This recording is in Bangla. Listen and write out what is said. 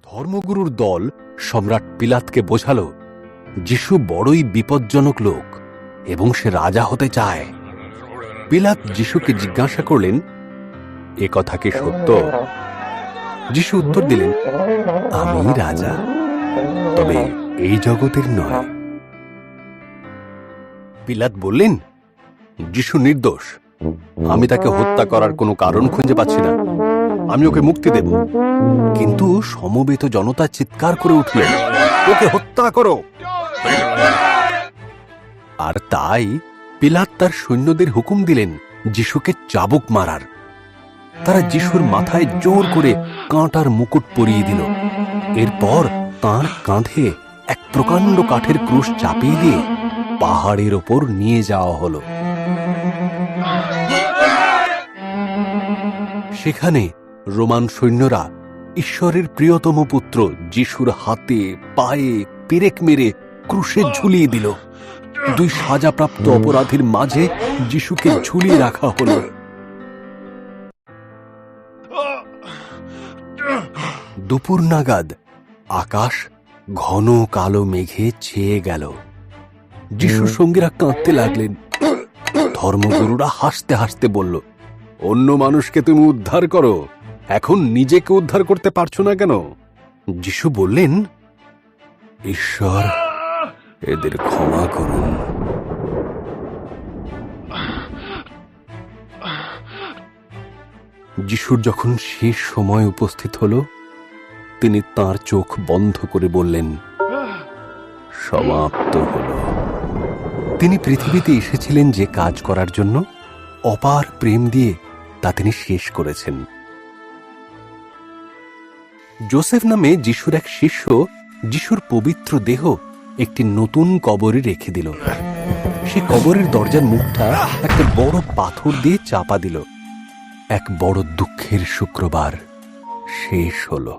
ধর্মগুরুর দল সম্রাট পিলাতকে বোঝালো যিশু বড়ই বিপজ্জনক লোক এবং সে রাজা হতে চায়। পিলাত যিশুকে জিজ্ঞাসা করলেন, এ কথা কি সত্য? যিশু উত্তর দিলেন, আমি রাজা, তবে এই জগতের নয়। পিলাত বললেন, যিশু নির্দোষ, আমি তাকে হত্যা করার কোনো কারণ খুঁজে পাচ্ছি না, আমি ওকে মুক্তি দেব। কিন্তু সমবেত জনতা চিৎকার করে উঠল, ওকে হত্যা করো। আর তাই পিলাত তার সৈন্যদের হুকুম দিলেন যিশুকে চাবুক মারার। তারা যিশুর মাথায় জোর করে কাঁটার মুকুট পরিয়ে দিল। এরপর তাঁর কাঁধে এক প্রকাণ্ড কাঠের ক্রুশ চাপিয়ে দিয়ে পাহাড়ের ওপর নিয়ে যাওয়া হলো। সেখানে রোমান সৈন্যরা ঈশ্বরের প্রিয়তম পুত্র যিশুর হাতে পায়ে পেরেক মেরে ক্রুশে ঝুলিয়ে দিল। দুই সাজাপ্রাপ্ত অপরাধীর মাঝে যিশুকে ঝুলিয়ে রাখা হলো। দুপুর নাগাদ আকাশ ঘন কালো মেঘে ছেয়ে গেল। যিশুর সঙ্গীরা কাঁদতে লাগলেন। ধর্মগুরুরা হাসতে হাসতে বলল, অন্য মানুষকে তুমি উদ্ধার করো, এখন নিজেকে উদ্ধার করতে পারছো না কেন? যিশু বললেন, ঈশ্বর এদের ক্ষমা করুন। যিশুর যখন শেষ সময় উপস্থিত হল, তিনি তাঁর চোখ বন্ধ করে বললেন, সমাপ্ত হল। তিনি পৃথিবীতে এসেছিলেন যে কাজ করার জন্য, অপার প্রেম দিয়ে তা তিনি শেষ করেছেন। যোসেফ নামে যিশুর এক শিষ্য যিশুর পবিত্র দেহ একটি নতুন কবরে রেখে দিল। সে কবরের দরজার মুখটা একটা বড় পাথর দিয়ে চাপা দিল। এক বড় দুঃখের শুক্রবার শেষ হলো।